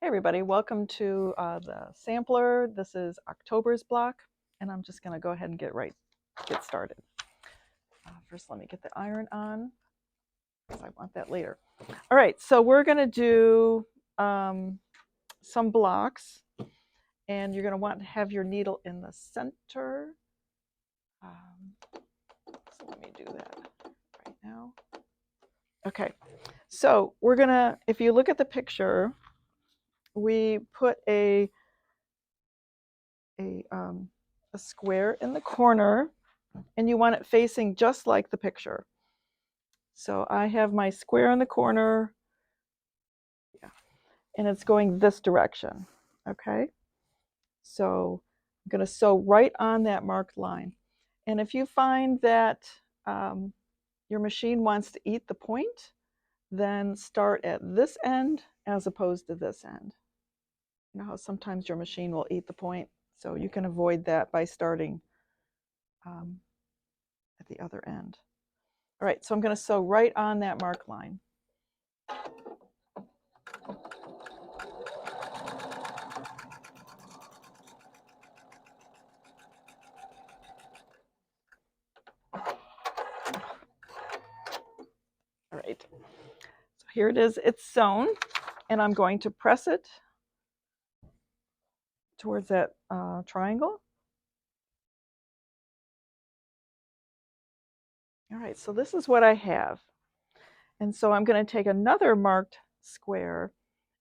Hey everybody, welcome to the sampler. This is October's block, and I'm just going to go ahead and get started. First, let me get the iron on, because I want that later. All right, so we're going to do some blocks, and you're going to want to have your needle in the center. So let me do that right now. Okay, so we're going to, if you look at the picture, we put a square in the corner, and you want it facing just like the picture. So I have my square in the corner, and it's going this direction. Okay, so I'm going to sew right on that marked line. And if you find that your machine wants to eat the point, then start at this end as opposed to this end. You know how sometimes your machine will eat the point, so you can avoid that by starting at the other end. All right, so I'm going to sew right on that mark line. All right, so here it is, it's sewn, and I'm going to press it towards that triangle. All right, so this is what I have. And so I'm going to take another marked square,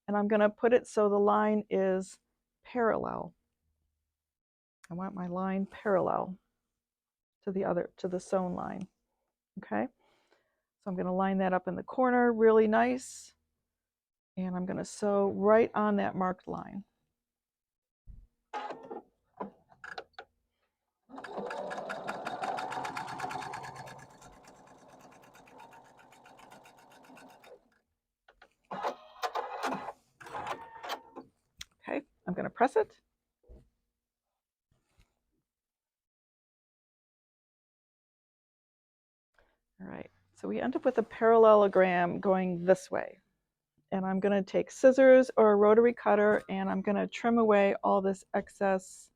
and I'm going to put it so the line is parallel. I want my line parallel to the sewn line. Okay, so I'm going to line that up in the corner really nice, and I'm going to sew right on that marked line. Okay, I'm going to press it. All right, so we end up with a parallelogram going this way. And I'm going to take scissors or a rotary cutter, and I'm going to trim away all this excess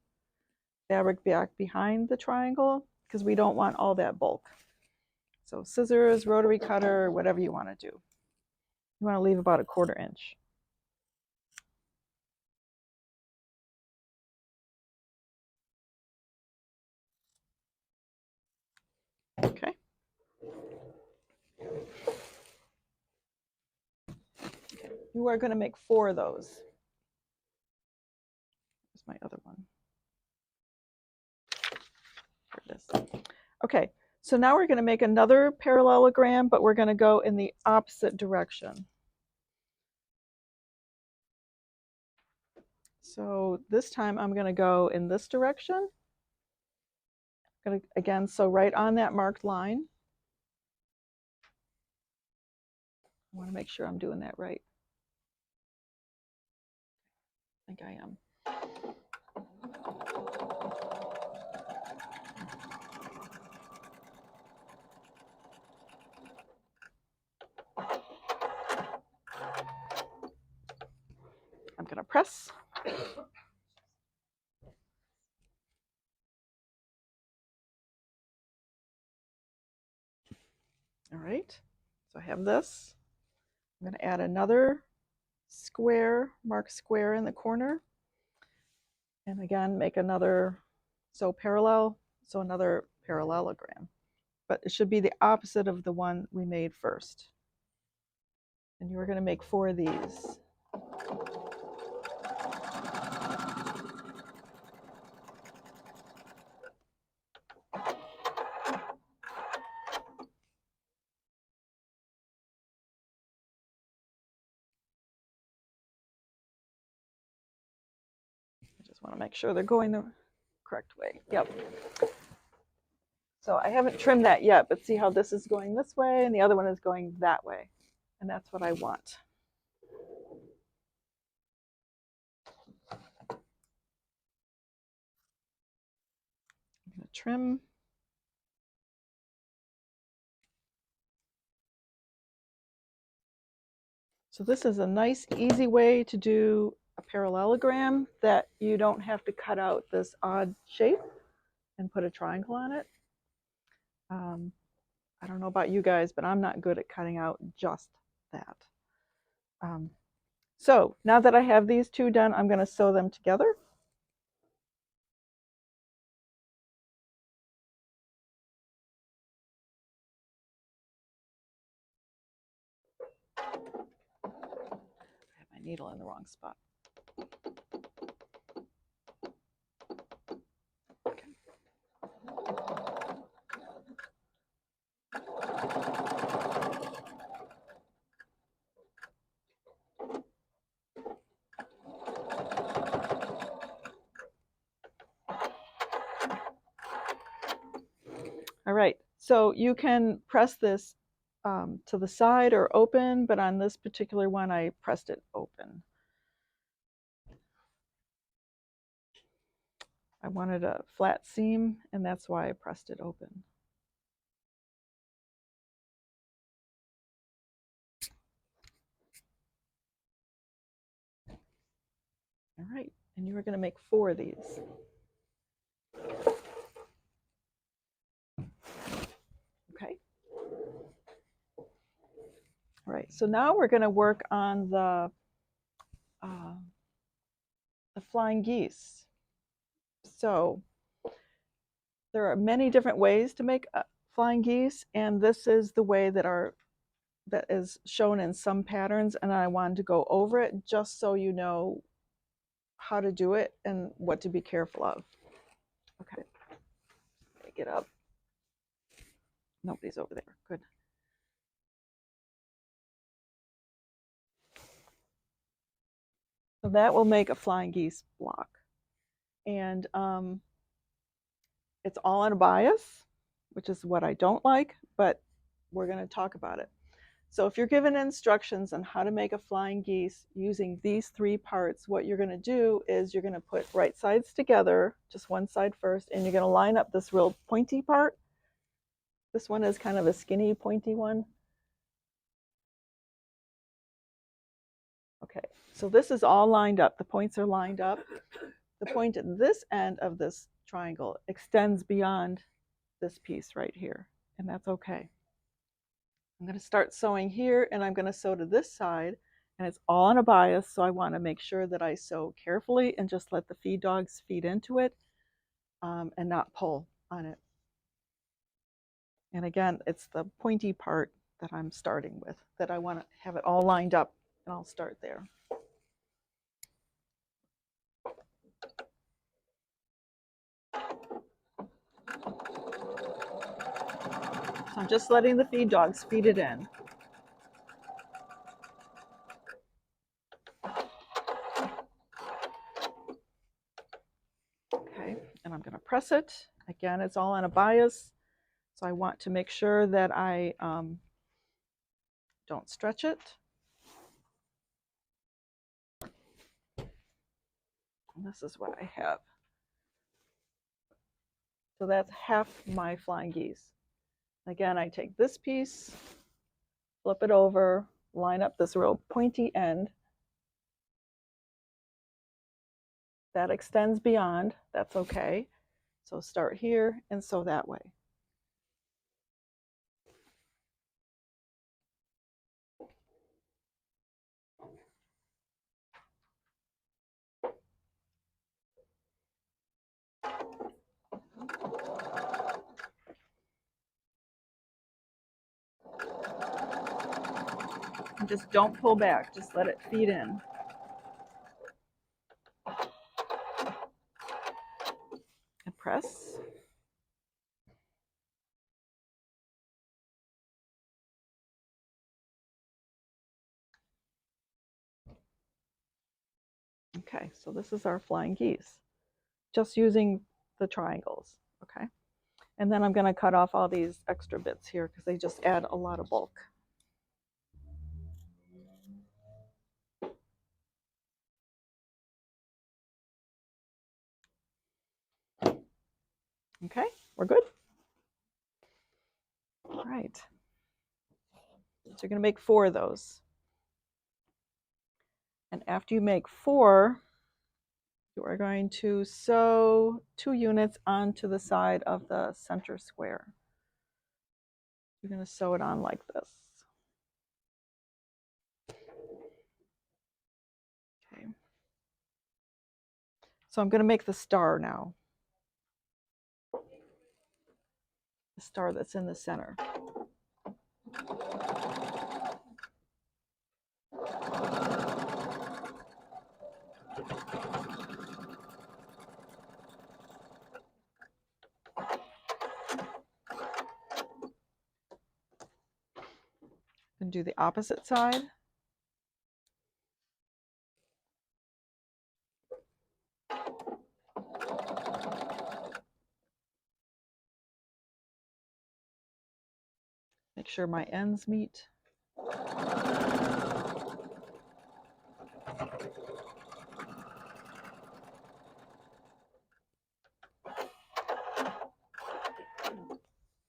fabric back behind the triangle, because we don't want all that bulk. So scissors, rotary cutter, whatever you want to do. You want to leave about 1/4 inch. Okay. You are going to make 4 of those. Here's my other one. Here it is. Okay, so now we're going to make another parallelogram, but we're going to go in the opposite direction. So this time I'm going to go in this direction. I'm going to, again, sew right on that marked line. I want to make sure I'm doing that right. I think I am. I'm going to press. All right, so I have this. I'm going to add another square, mark square in the corner. And again, make another, so another parallelogram. But it should be the opposite of the one we made first. And you are going to make 4 of these. I just want to make sure they're going the correct way. Yep. So I haven't trimmed that yet, but see how this is going this way and the other one is going that way. And that's what I want. I'm going to trim. So this is a nice, easy way to do a parallelogram that you don't have to cut out this odd shape and put a triangle on it. I don't know about you guys, but I'm not good at cutting out just that. So now that I have these two done, I'm going to sew them together. I have my needle in the wrong spot. Okay. All right, so you can press this to the side or open, but on this particular one, I pressed it open. I wanted a flat seam, and that's why I pressed it open. All right, and you are going to make 4 of these. Okay. All right, so now we're going to work on the flying geese. So there are many different ways to make flying geese, and this is the way that is shown in some patterns, and I wanted to go over it just so you know how to do it and what to be careful of. Okay, get up. Nobody's over there. Good. So that will make a flying geese block. And it's all on a bias, which is what I don't like, but we're going to talk about it. So if you're given instructions on how to make a flying geese using these 3 parts, what you're going to do is you're going to put right sides together, just one side first, and you're going to line up this real pointy part. This one is kind of a skinny, pointy one. Okay, so this is all lined up. The points are lined up. The point at this end of this triangle extends beyond this piece right here, and that's okay. I'm going to start sewing here, and I'm going to sew to this side, and it's all on a bias, so I want to make sure that I sew carefully and just let the feed dogs feed into it and not pull on it. And again, it's the pointy part that I'm starting with, that I want to have it all lined up, and I'll start there. So I'm just letting the feed dogs feed it in. Okay, and I'm going to press it. Again, it's all on a bias, so I want to make sure that I don't stretch it. And this is what I have. So that's half my flying geese. Again, I take this piece, flip it over, line up this real pointy end. That extends beyond, that's okay. So start here and sew that way. And just don't pull back, just let it feed in. And press. Okay, so this is our flying geese, just using the triangles, okay? And then I'm going to cut off all these extra bits here because they just add a lot of bulk. Okay, we're good? All right. So you're going to make 4 of those. And after you make 4, you are going to sew 2 units onto the side of the center square. You're going to sew it on like this. Okay. So I'm going to make the star now. The star that's in the center. And do the opposite side. Make sure my ends meet.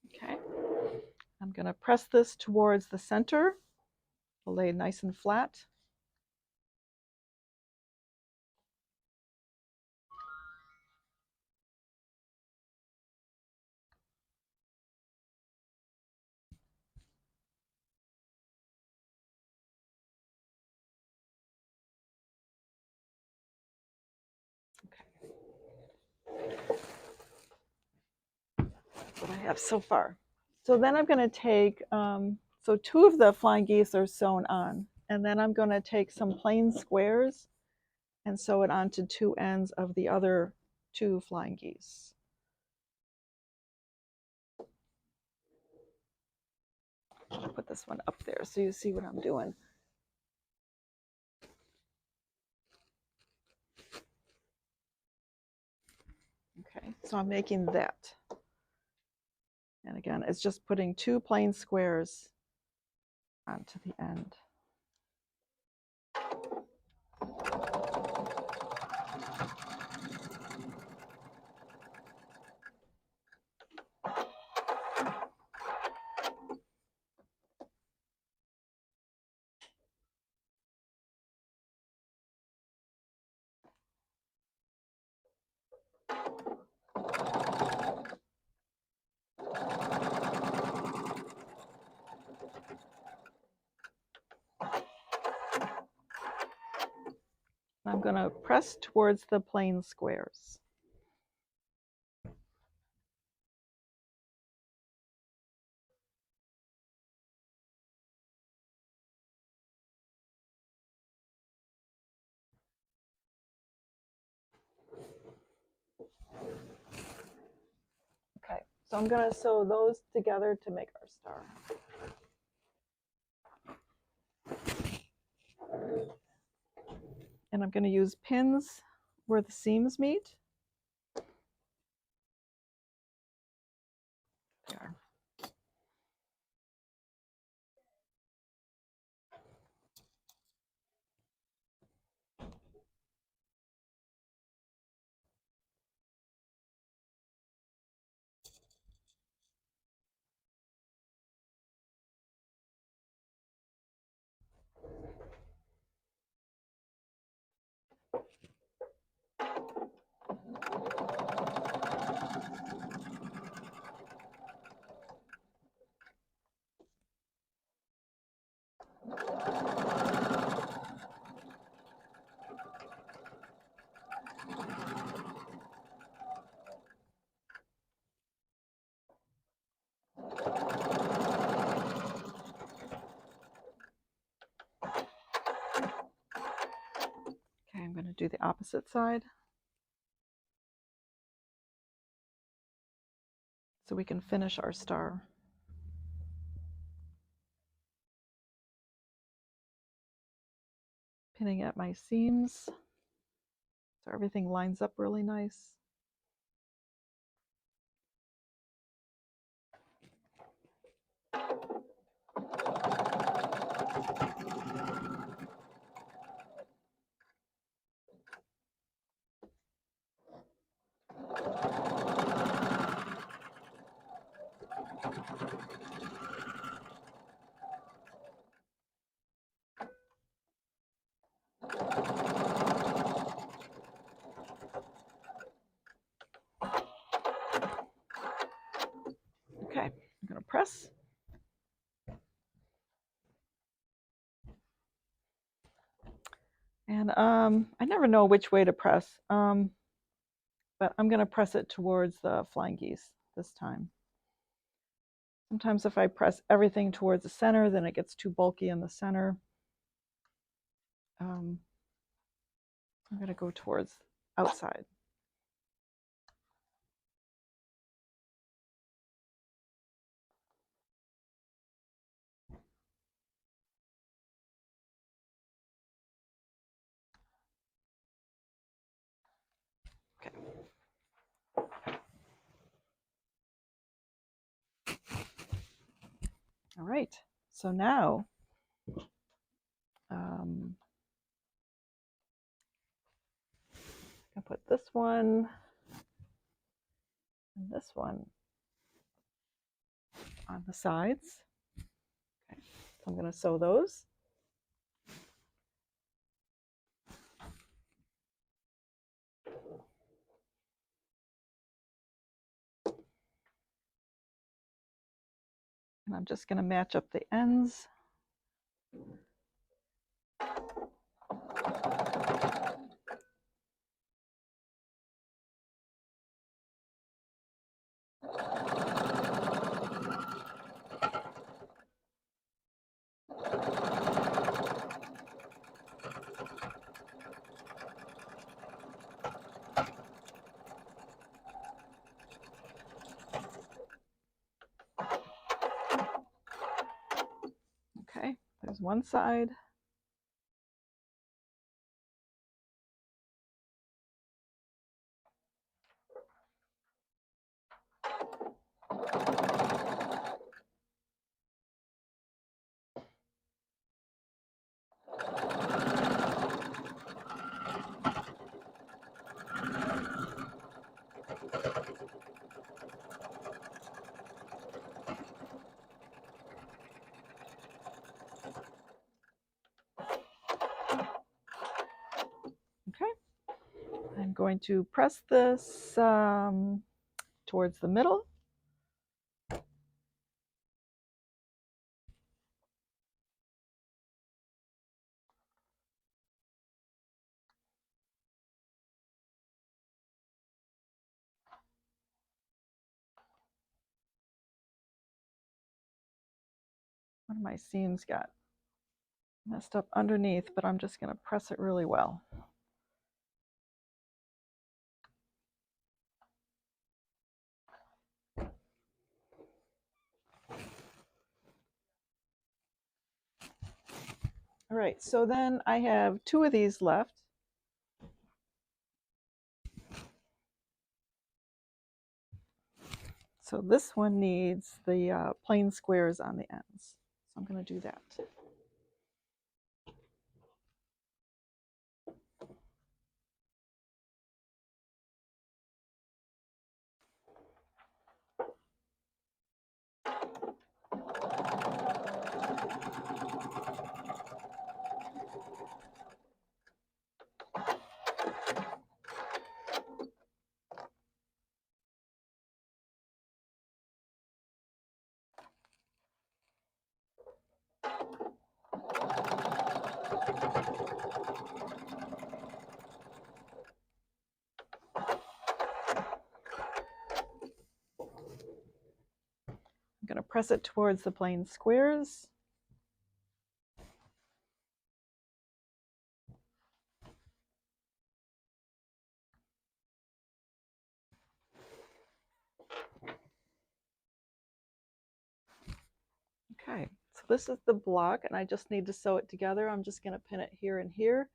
Okay. I'm going to press this towards the center. I'll lay it nice and flat. That's what I have so far. So then I'm going to take, so 2 of the flying geese are sewn on, and then I'm going to take some plain squares and sew it onto 2 ends of the other 2 flying geese. I'll put this one up there so you see what I'm doing. Okay, so I'm making that. And again, it's just putting 2 plain squares onto the end. I'm going to press towards the plain squares. Okay, so I'm going to sew those together to make our star. And I'm going to use pins where the seams meet. There. Okay, I'm going to do the opposite side so we can finish our star. Pinning at my seams so everything lines up really nice. press. And I never know which way to press, but I'm going to press it towards the flying geese this time. Sometimes if I press everything towards the center, then it gets too bulky in the center. I'm going to go towards outside. Okay. All right, so now I'll put this one and this one on the sides. Okay. So I'm going to sew those. And I'm just going to match up the ends. Okay, there's one side. Okay, I'm going to press this towards the middle. One of my seams got messed up underneath, but I'm just going to press it really well. All right, so then I have two of these left. So this one needs the plain squares on the ends. So I'm going to do that. I'm going to press it towards the plain squares. Okay, so this is the block, and I just need to sew it together. I'm just going to pin it here and here.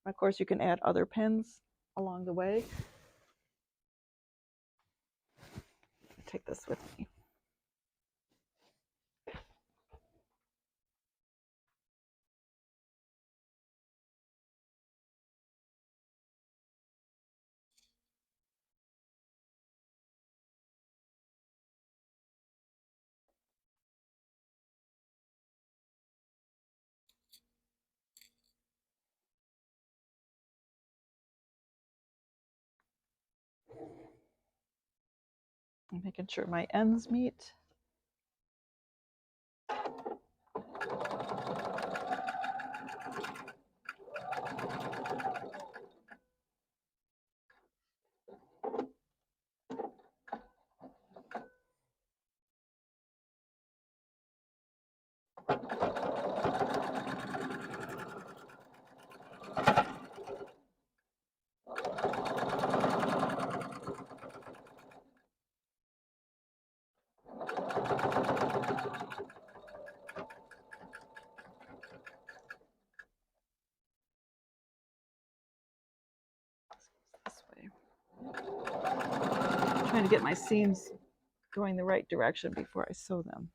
And of course, you can add other pins along the way. Take this with me. I'm making sure my ends meet. I'm trying to get my seams going the right direction before I sew them.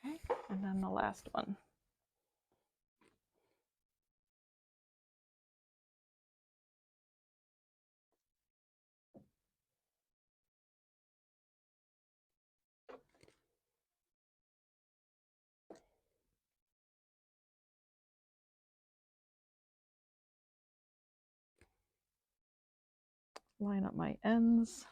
Okay, and then the last one. Line up my ends.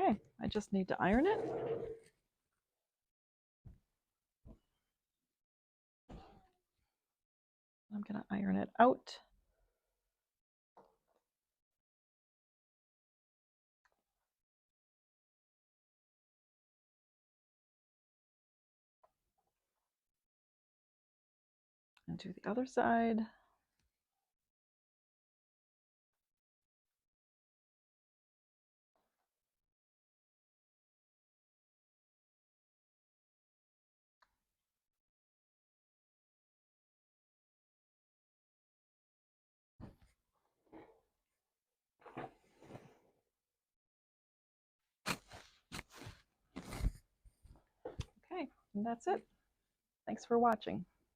Okay, I just need to iron it. I'm going to iron it out. And do the other side. Okay, and that's it. Thanks for watching.